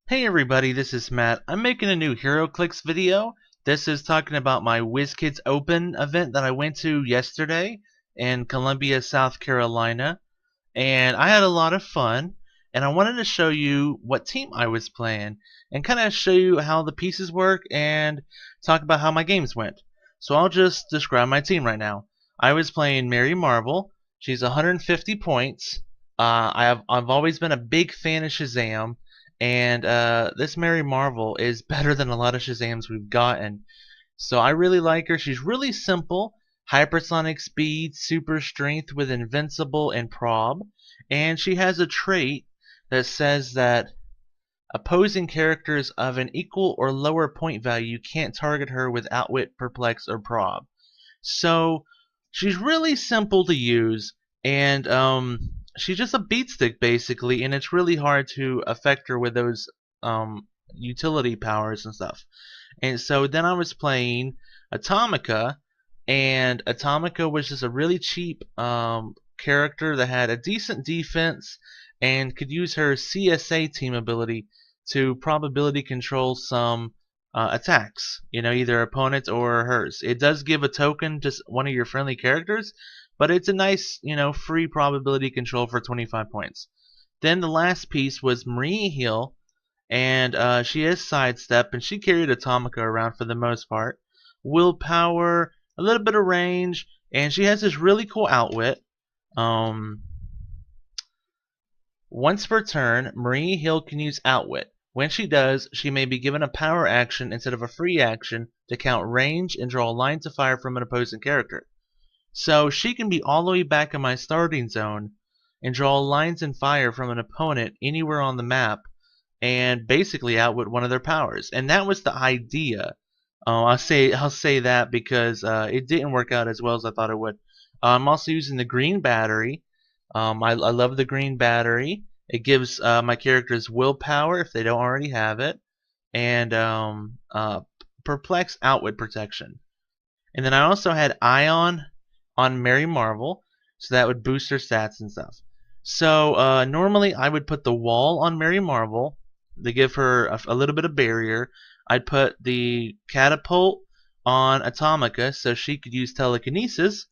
Hey everybody, this is Matt. I'm making a new Heroclix video. This is talking about my Wizkids Open event that I went to yesterday in Columbia, South Carolina. And I had a lot of fun. And I wanted to show you what team I was playing and kind of show you how the pieces work and talk about how my games went. So I'll just describe my team right now. I was playing Mary Marvel. She's 150 points. I've always been a big fan of Shazam. And this Mary Marvel is better than a lot of Shazams we've gotten. So I really like her. She's really simple. Hypersonic speed, super strength with invincible and prob. And she has a trait that says that opposing characters of an equal or lower point value can't target her with outwit, perplex, or prob. So she's really simple to use, and she's just a beatstick basically, and it's really hard to affect her with those utility powers and stuff. And so then I was playing Atomica, and Atomica was just a really cheap character that had a decent defense and could use her CSA team ability to probability control some attacks, either opponents or hers. It does give a token to one of your friendly characters, but it's a nice, free probability control for 25 points. Then the last piece was Marie Heal, and she is sidestep, and she carried Atomica around for the most part. Willpower, a little bit of range, and she has this really cool outwit. Once per turn, Marie Hill can use Outwit. When she does, she may be given a power action instead of a free action to count range and draw a line to fire from an opposing character. So she can be all the way back in my starting zone and draw lines and fire from an opponent anywhere on the map and basically outwit one of their powers. And that was the idea. I'll say that because it didn't work out as well as I thought it would. I'm also using the green battery. I love the green battery. It gives my characters willpower if they don't already have it, and perplex outwit protection. And then I also had Ion on Mary Marvel, so that would boost her stats and stuff. So normally I would put the wall on Mary Marvel to give her a little bit of barrier. I'd put the catapult on Atomica so she could use telekinesis,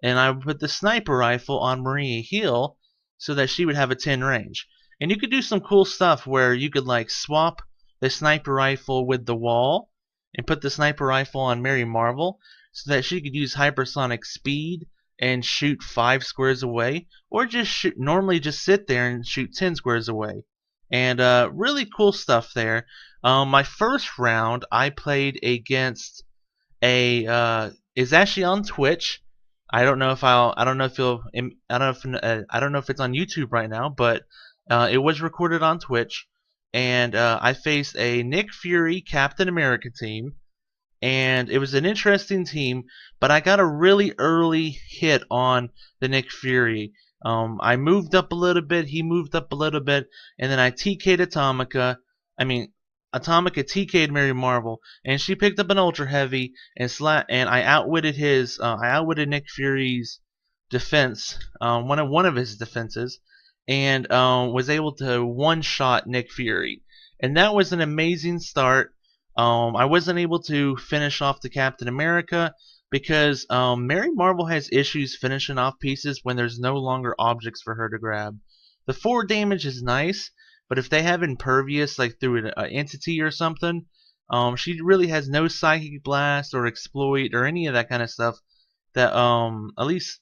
and I would put the sniper rifle on Maria Heal so that she would have a 10 range. And you could do some cool stuff where you could like swap the sniper rifle with the wall and put the sniper rifle on Mary Marvel so that she could use hypersonic speed and shoot 5 squares away, or normally just sit there and shoot 10 squares away. And really cool stuff there. My first round I played against is actually on Twitch. I don't know if it's on YouTube right now, but it was recorded on Twitch, and I faced a Nick Fury Captain America team, and it was an interesting team, but I got a really early hit on the Nick Fury. I moved up a little bit, he moved up a little bit, and then I TK'd Atomica. Atomica TK'd Mary Marvel, and she picked up an ultra heavy and I outwitted Nick Fury's defense, one of his defenses, and was able to one-shot Nick Fury, and that was an amazing start. I wasn't able to finish off the Captain America because Mary Marvel has issues finishing off pieces when there's no longer objects for her to grab. The 4 damage is nice, but if they have impervious, like through an entity or something, she really has no psychic blast or exploit or any of that kind of stuff that at least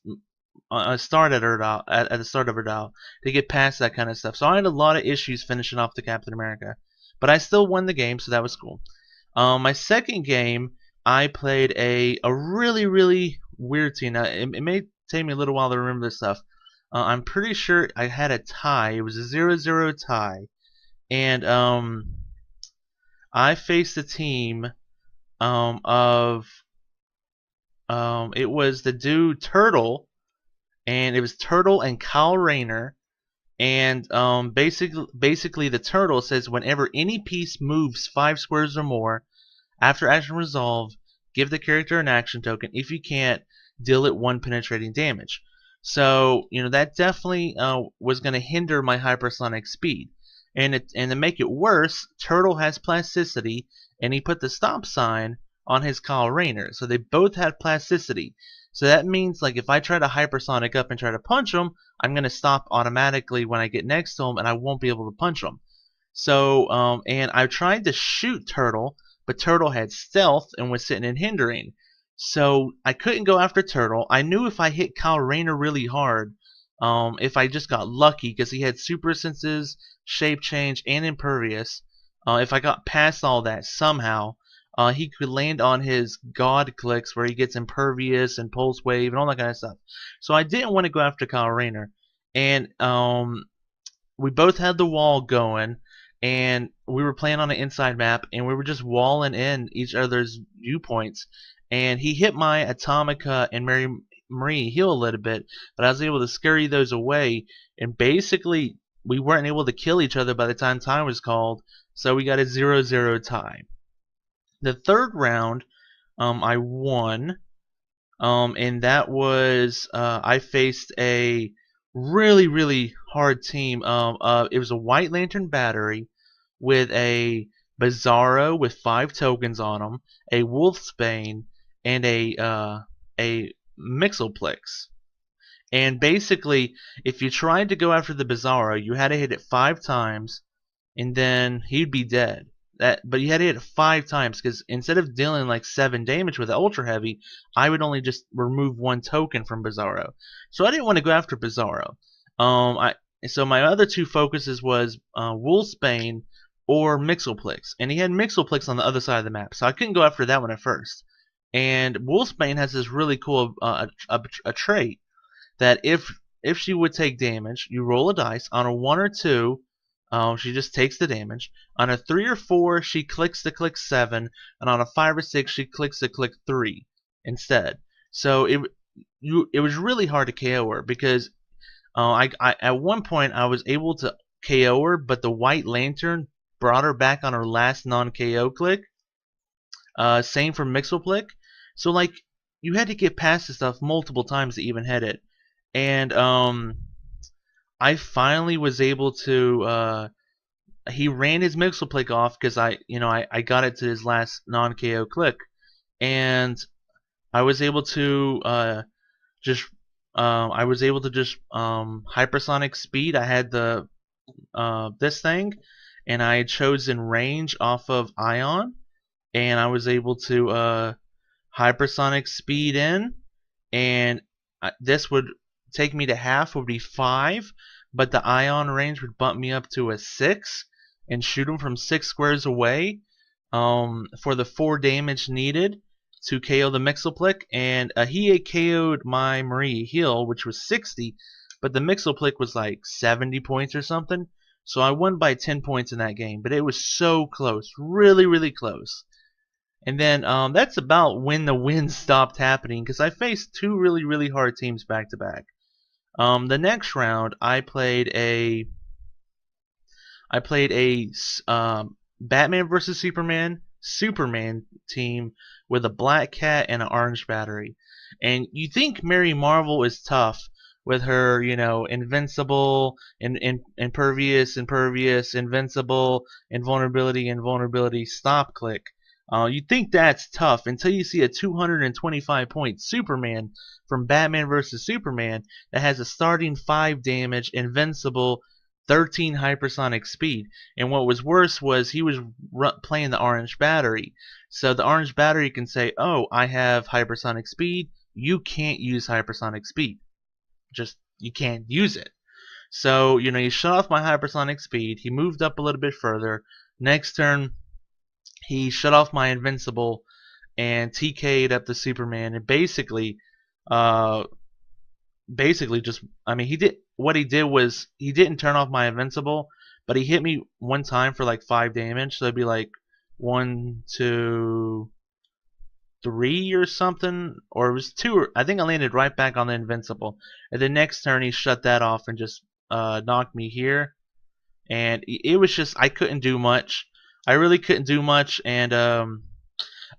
started her at the start of her dial to get past that kind of stuff. So I had a lot of issues finishing off the Captain America, but I still won the game, so that was cool. My second game, I played a really weird team. Now, it may take me a little while to remember this stuff. I'm pretty sure I had a tie. It was a 0-0 tie, and I faced a team of it was the dude Turtle, and it was Turtle and Kyle Rayner, and basically the Turtle says whenever any piece moves 5 squares or more after action resolve, give the character an action token. If you can't, deal it 1 penetrating damage. So, that definitely was going to hinder my hypersonic speed. And to make it worse, Turtle has plasticity, and he put the stop sign on his Kyle Rayner, so they both had plasticity. So that means, like, if I try to hypersonic up and try to punch him, I'm gonna stop automatically when I get next to him, and I won't be able to punch him. So, and I tried to shoot Turtle, but Turtle had stealth and was sitting and hindering. So I couldn't go after Turtle. I knew if I hit Kyle Rayner really hard, if I just got lucky, because he had super senses, shape change, and impervious, if I got past all that somehow, he could land on his God clicks where he gets impervious and pulse wave and all that kind of stuff. So I didn't want to go after Kyle Rayner. And we both had the wall going, and we were playing on an inside map, and we were just walling in each other's viewpoints. And he hit my Atomica and Marie heal a little bit, but I was able to scurry those away, and basically we weren't able to kill each other by the time time was called, so we got a 0-0 tie. The third round, I won, and that was I faced a really hard team. It was a White Lantern battery with a Bizarro with 5 tokens on them, a Wolfsbane, and a Mixoplex. And basically, if you tried to go after the Bizarro, you had to hit it 5 times, and then he'd be dead. But you had to hit it 5 times, because instead of dealing like 7 damage with the Ultra Heavy, I would only just remove 1 token from Bizarro. So I didn't want to go after Bizarro. So my other 2 focuses was Wolfsbane or Mixoplex, and he had Mixoplex on the other side of the map, so I couldn't go after that one at first. And Wolfsbane has this really cool a trait that if she would take damage, you roll a dice. On a 1 or 2, she just takes the damage. On a 3 or 4, she clicks to click 7, and on a 5 or 6, she clicks to click 3 instead. So it was really hard to KO her, because I at one point I was able to KO her, but the White Lantern brought her back on her last non-KO click. Same for Mixoplex. So like, you had to get past this stuff multiple times to even hit it. And I finally was able to. He ran his Mixoplex off, because I got it to his last non-KO click, and I was able to just hypersonic speed. I had the this thing, and I had chosen range off of Ion, and I was able to hypersonic speed in, and this would take me to half, would be 5, but the Ion range would bump me up to a 6 and shoot him from 6 squares away for the 4 damage needed to KO the Mixoplex. And he had KO'd my Marie heal, which was 60, but the Mixoplex was like 70 points or something, so I won by 10 points in that game. But it was so close, really close. And then that's about when the wins stopped happening, because I faced 2 really hard teams back to back. The next round, I played a Batman vs Superman team with a Black Cat and an Orange Battery. And you think Mary Marvel is tough with her, invincible, impervious, invincible, invulnerability, stop click. You think that's tough until you see a 225-point Superman from Batman vs Superman that has a starting 5 damage, invincible, 13 hypersonic speed. And what was worse was he was playing the Orange Battery. So the Orange Battery can say, oh, I have hypersonic speed. You can't use hypersonic speed. Just, you can't use it. So, he shut off my hypersonic speed. He moved up a little bit further. Next turn, he shut off my invincible and TK'd up the Superman, and basically just, what he did was, he didn't turn off my invincible, but he hit me 1 time for like 5 damage, so it'd be like 1, 2, 3 or something, or it was 2. I think I landed right back on the invincible, and the next turn he shut that off and just knocked me here, and it was just, I couldn't do much. I really couldn't do much. And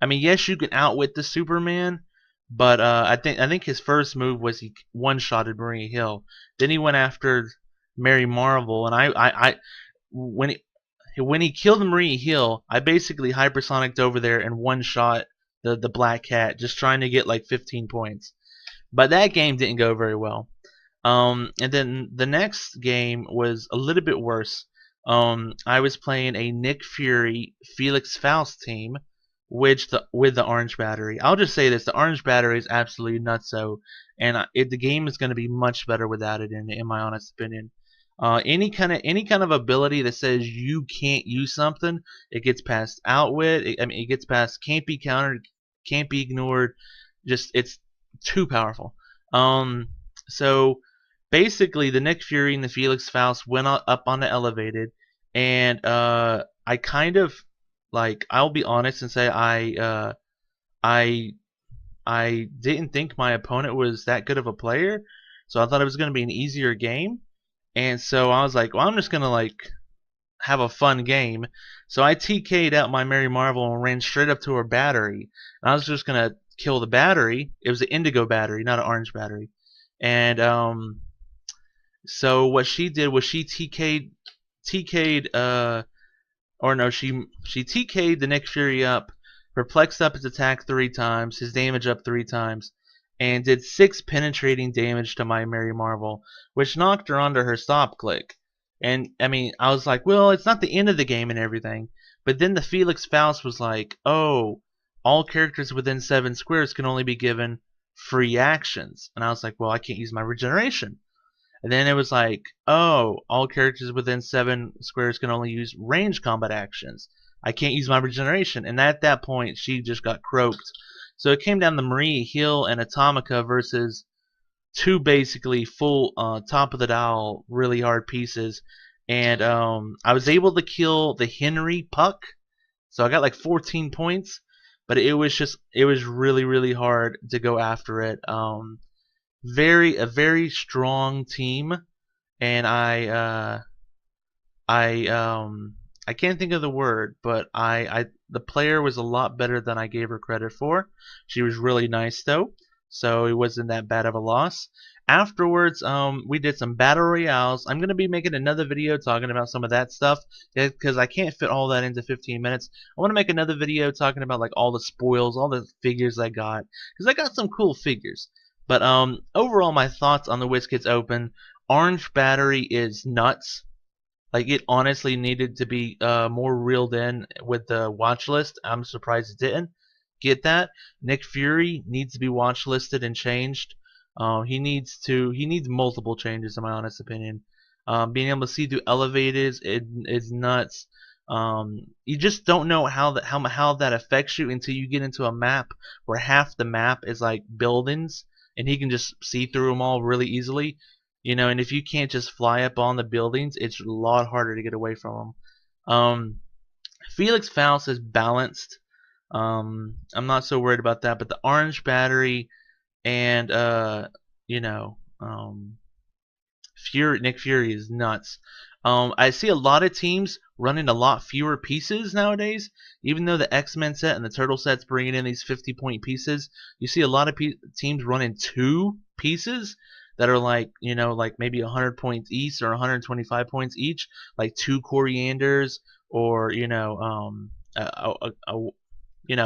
yes, you can outwit the Superman, but I think his first move was he one-shotted Maria Hill. Then he went after Mary Marvel, and when he killed Marie Hill, I basically hypersonicked over there and one shot the black cat, just trying to get like 15 points. But that game didn't go very well. And then the next game was a little bit worse. I was playing a Nick Fury Felix Faust team, with the orange battery. I'll just say this: the orange battery is absolutely nutso, and the game is going to be much better without it in my honest opinion. Any kind of ability that says you can't use something, it gets past outwit. I mean, it gets past can't be countered, can't be ignored. Just it's too powerful. So basically, the Nick Fury and the Felix Faust went up on the elevated, and I kind of like, I'll be honest and say I didn't think my opponent was that good of a player, so I thought it was going to be an easier game, and so I was like, well, I'm just gonna like have a fun game. So I TK'd out my Mary Marvel and ran straight up to her battery, and I was just gonna kill the battery. It was an indigo battery, not an orange battery, and so what she did was she TK'd or no, she TK'd the Nick Fury up, perplexed up his attack 3 times, his damage up 3 times, and did 6 penetrating damage to my Mary Marvel, which knocked her onto her stop click. And I mean, I was like, well, it's not the end of the game and everything. But then the Felix Faust was like, oh, all characters within 7 squares can only be given free actions. And I was like, well, I can't use my regeneration. And then it was like, oh, all characters within 7 squares can only use range combat actions. I can't use my regeneration. And at that point, she just got croaked. So it came down to Marie Hill and Atomica versus 2 basically full top of the dial, really hard pieces. And I was able to kill the Henry Puck. So I got like 14 points. But it was really, really hard to go after it. A very strong team, and I can't think of the word, but the player was a lot better than I gave her credit for. She was really nice though, so it wasn't that bad of a loss. Afterwards, we did some battle royales. I'm gonna be making another video talking about some of that stuff because I can't fit all that into 15 minutes. I want to make another video talking about like all the spoils, all the figures I got, because I got some cool figures. But overall, my thoughts on the Wizkids Open: orange battery is nuts. Like, it honestly needed to be more reeled in with the watch list. I'm surprised it didn't get that. Nick Fury needs to be watch listed and changed. He needs multiple changes, in my honest opinion. Being able to see through elevators is nuts. You just don't know how that affects you until you get into a map where half the map is like buildings, and he can just see through them all really easily, and if you can't just fly up on the buildings, it's a lot harder to get away from them. Felix Faust is balanced. I'm not so worried about that, but the orange battery and Nick Fury is nuts. I see a lot of teams running a lot fewer pieces nowadays. Even though the X-Men set and the Turtle set's bringing in these 50-point pieces, you see a lot of teams running 2 pieces that are like, like maybe 100 points each or 125 points each, like 2 Corianders, or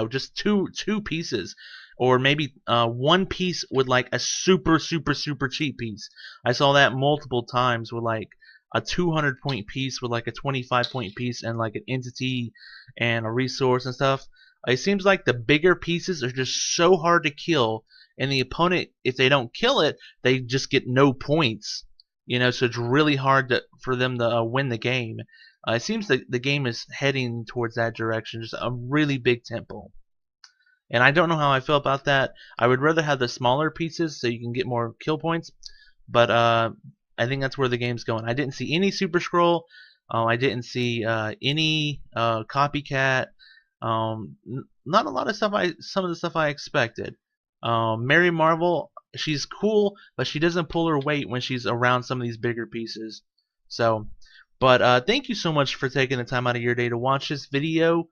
just two pieces, or maybe 1 piece with like a super cheap piece. I saw that multiple times with like a 200-point piece with like a 25-point piece and like an entity and a resource and stuff. It seems like the bigger pieces are just so hard to kill, and the opponent, if they don't kill it, they just get no points. So it's really hard for them to win the game. It seems that the game is heading towards that direction, just a really big tempo. And I don't know how I feel about that. I would rather have the smaller pieces so you can get more kill points, but I think that's where the game's going. I didn't see any Super Scroll. I didn't see any copycat. Not a lot of stuff. Some of the stuff I expected. Mary Marvel, she's cool, but she doesn't pull her weight when she's around some of these bigger pieces. So, but thank you so much for taking the time out of your day to watch this video.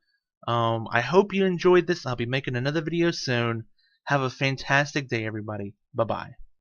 I hope you enjoyed this. I'll be making another video soon. Have a fantastic day, everybody. Bye-bye.